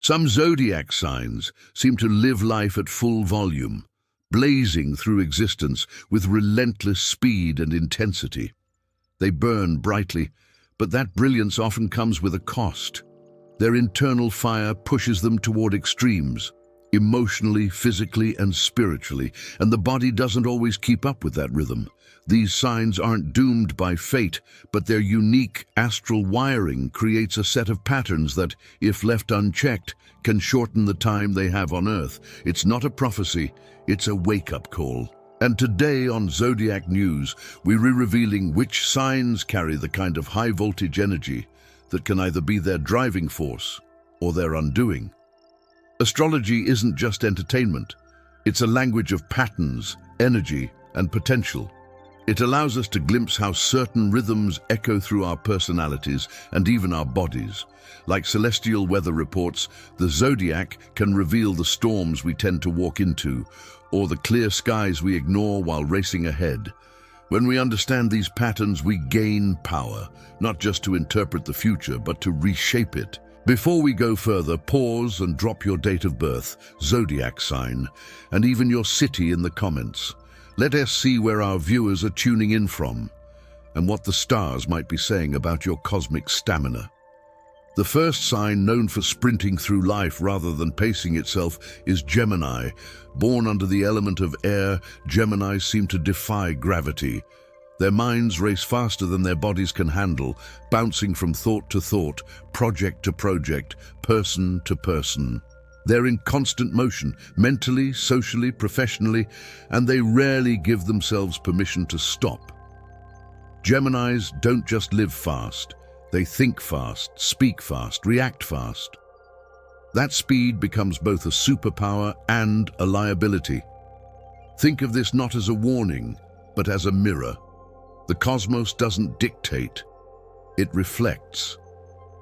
Some zodiac signs seem to live life at full volume, blazing through existence with relentless speed and intensity. They burn brightly, but that brilliance often comes with a cost. Their internal fire pushes them toward extremes, emotionally, physically, and spiritually, and the body doesn't always keep up with that rhythm. These signs aren't doomed by fate, but their unique astral wiring creates a set of patterns that, if left unchecked, can shorten the time they have on Earth. It's not a prophecy, it's a wake-up call. And today on Zodiac News, we're revealing which signs carry the kind of high-voltage energy that can either be their driving force or their undoing. Astrology isn't just entertainment. It's a language of patterns, energy, and potential. It allows us to glimpse how certain rhythms echo through our personalities and even our bodies. Like celestial weather reports, the zodiac can reveal the storms we tend to walk into, or the clear skies we ignore while racing ahead. When we understand these patterns, we gain power, not just to interpret the future, but to reshape it. Before we go further, pause and drop your date of birth, zodiac sign, and even your city in the comments. Let us see where our viewers are tuning in from, and what the stars might be saying about your cosmic stamina. The first sign, known for sprinting through life rather than pacing itself, is Gemini. Born under the element of air, Geminis seem to defy gravity. Their minds race faster than their bodies can handle, bouncing from thought to thought, project to project, person to person. They're in constant motion, mentally, socially, professionally, and they rarely give themselves permission to stop. Geminis don't just live fast. They think fast, speak fast, react fast. That speed becomes both a superpower and a liability. Think of this not as a warning, but as a mirror. The cosmos doesn't dictate, it reflects.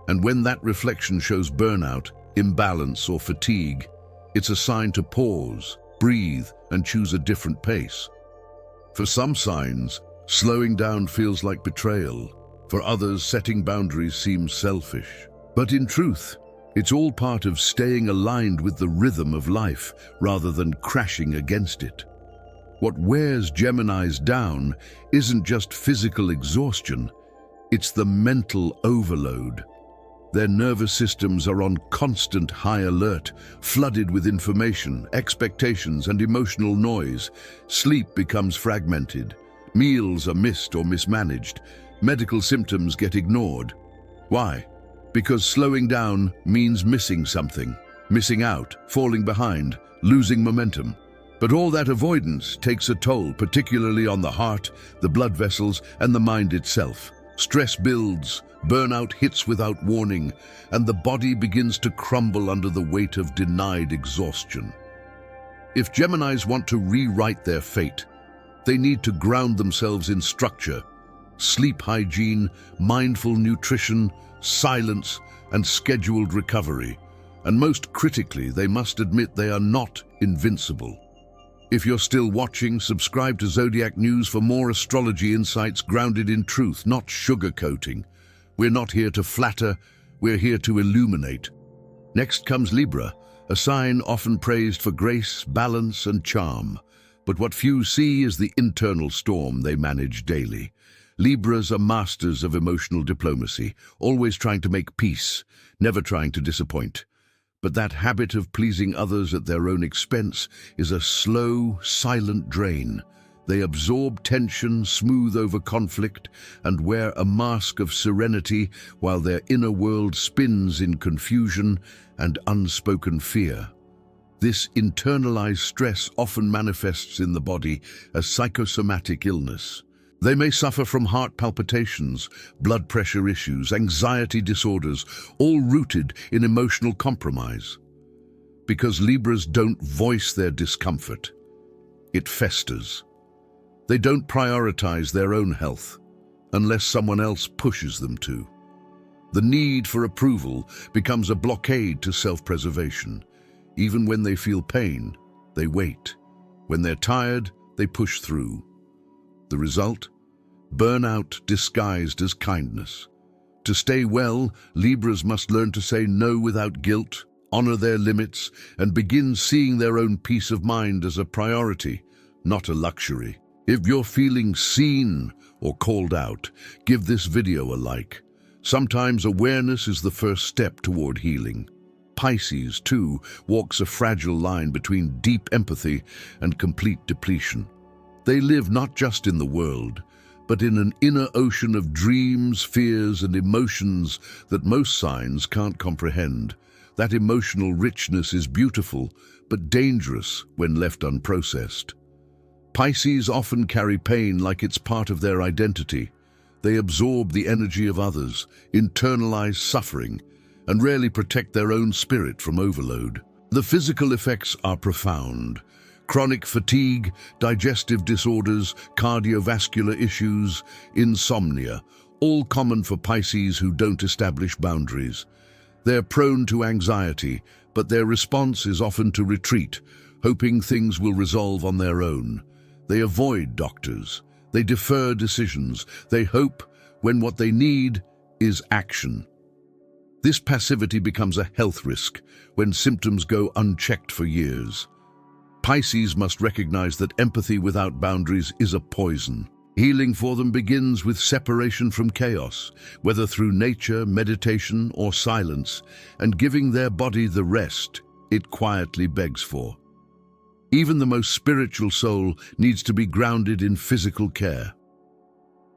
And when that reflection shows burnout, imbalance, or fatigue, it's a sign to pause, breathe, and choose a different pace. For some signs, slowing down feels like betrayal. For others, setting boundaries seems selfish. But in truth, it's all part of staying aligned with the rhythm of life rather than crashing against it. What wears Geminis down isn't just physical exhaustion, it's the mental overload. Their nervous systems are on constant high alert, flooded with information, expectations, and emotional noise. Sleep becomes fragmented. Meals are missed or mismanaged. Medical symptoms get ignored. Why? Because slowing down means missing something, missing out, falling behind, losing momentum. But all that avoidance takes a toll, particularly on the heart, the blood vessels, and the mind itself. Stress builds, burnout hits without warning, and the body begins to crumble under the weight of denied exhaustion. If Geminis want to rewrite their fate, they need to ground themselves in structure, sleep hygiene, mindful nutrition, silence, and scheduled recovery. And most critically, they must admit they are not invincible. If you're still watching, subscribe to Zodiac News for more astrology insights grounded in truth, not sugarcoating. We're not here to flatter, we're here to illuminate. Next comes Libra, a sign often praised for grace, balance, and charm. But what few see is the internal storm they manage daily. Libras are masters of emotional diplomacy, always trying to make peace, never trying to disappoint. But that habit of pleasing others at their own expense is a slow, silent drain. They absorb tension, smooth over conflict, and wear a mask of serenity while their inner world spins in confusion and unspoken fear. This internalized stress often manifests in the body as psychosomatic illness. They may suffer from heart palpitations, blood pressure issues, anxiety disorders, all rooted in emotional compromise. Because Libras don't voice their discomfort, it festers. They don't prioritize their own health unless someone else pushes them to. The need for approval becomes a blockade to self-preservation. Even when they feel pain, they wait. When they're tired, they push through. The result? Burnout disguised as kindness. To stay well, Libras must learn to say no without guilt, honor their limits, and begin seeing their own peace of mind as a priority, not a luxury. If you're feeling seen or called out, give this video a like. Sometimes awareness is the first step toward healing. Pisces, too, walks a fragile line between deep empathy and complete depletion. They live not just in the world, but in an inner ocean of dreams, fears, and emotions that most signs can't comprehend. That emotional richness is beautiful, but dangerous when left unprocessed. Pisces often carry pain like it's part of their identity. They absorb the energy of others, internalize suffering, and rarely protect their own spirit from overload. The physical effects are profound. Chronic fatigue, digestive disorders, cardiovascular issues, insomnia, all common for Pisces who don't establish boundaries. They're prone to anxiety, but their response is often to retreat, hoping things will resolve on their own. They avoid doctors. They defer decisions. They hope when what they need is action. This passivity becomes a health risk when symptoms go unchecked for years. Pisces must recognize that empathy without boundaries is a poison. Healing for them begins with separation from chaos, whether through nature, meditation, or silence, and giving their body the rest it quietly begs for. Even the most spiritual soul needs to be grounded in physical care.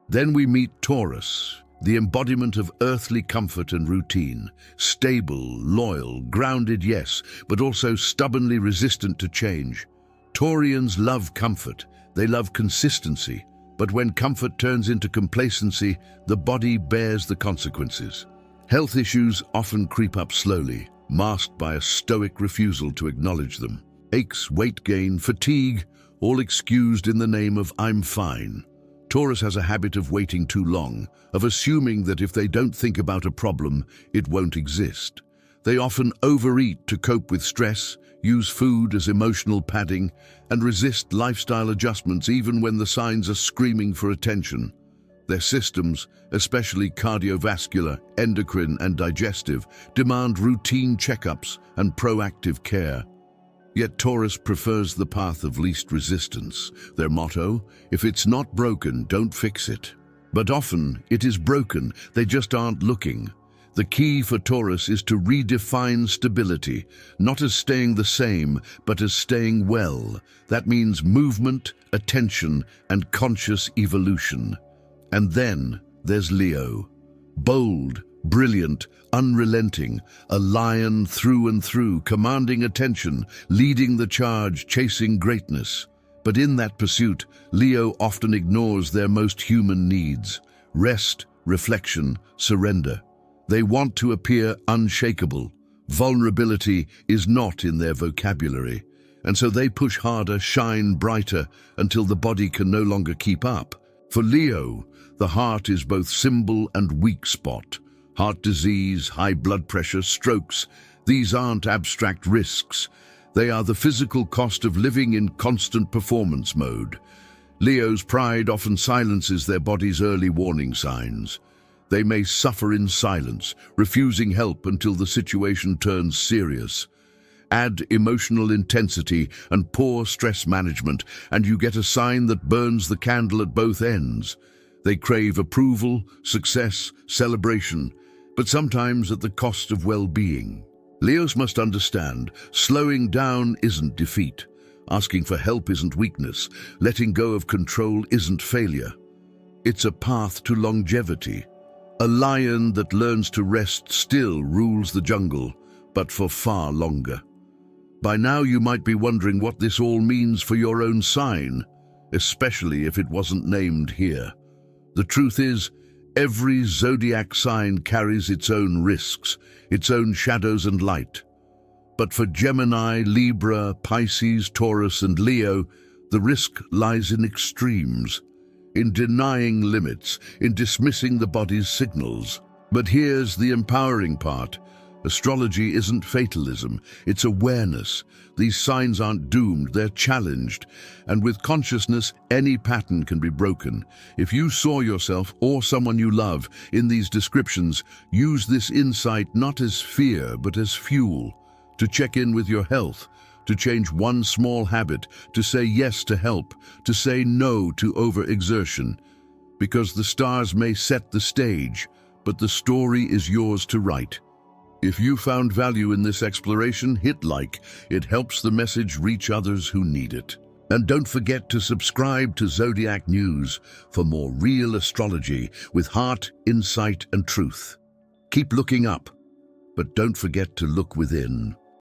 Then we meet Taurus, the embodiment of earthly comfort and routine. Stable, loyal, grounded, yes, but also stubbornly resistant to change. Taurians love comfort. They love consistency. But when comfort turns into complacency, the body bears the consequences. Health issues often creep up slowly, masked by a stoic refusal to acknowledge them. Aches, weight gain, fatigue, all excused in the name of "I'm fine." Taurus has a habit of waiting too long, of assuming that if they don't think about a problem, it won't exist. They often overeat to cope with stress, use food as emotional padding, and resist lifestyle adjustments even when the signs are screaming for attention. Their systems, especially cardiovascular, endocrine, and digestive, demand routine checkups and proactive care. Yet Taurus prefers the path of least resistance. Their motto, if it's not broken, don't fix it. But often it is broken, they just aren't looking. The key for Taurus is to redefine stability, not as staying the same, but as staying well. That means movement, attention, and conscious evolution. And then there's Leo. Bold, brilliant, unrelenting, a lion through and through, commanding attention, leading the charge, chasing greatness. But in that pursuit, Leo often ignores their most human needs: rest, reflection, surrender. They want to appear unshakable. Vulnerability is not in their vocabulary, and so they push harder, shine brighter, until the body can no longer keep up. For Leo, the heart is both symbol and weak spot. Heart disease, high blood pressure, strokes, these aren't abstract risks. They are the physical cost of living in constant performance mode. Leo's pride often silences their body's early warning signs. They may suffer in silence, refusing help until the situation turns serious. Add emotional intensity and poor stress management, and you get a sign that burns the candle at both ends. They crave approval, success, celebration, but sometimes at the cost of well-being. Leos must understand, slowing down isn't defeat. Asking for help isn't weakness. Letting go of control isn't failure. It's a path to longevity. A lion that learns to rest still rules the jungle, but for far longer. By now you might be wondering what this all means for your own sign, especially if it wasn't named here. The truth is, every zodiac sign carries its own risks, its own shadows and light. But for Gemini, Libra, Pisces, Taurus, and Leo, the risk lies in extremes, in denying limits, in dismissing the body's signals. But here's the empowering part. Astrology isn't fatalism, it's awareness. These signs aren't doomed, they're challenged. And with consciousness, any pattern can be broken. If you saw yourself or someone you love in these descriptions, use this insight not as fear, but as fuel. to check in with your health, to change one small habit, to say yes to help, to say no to overexertion. Because the stars may set the stage, but the story is yours to write. If you found value in this exploration, hit like. It helps the message reach others who need it. And don't forget to subscribe to Zodiac News for more real astrology with heart, insight, and truth. Keep looking up, but don't forget to look within.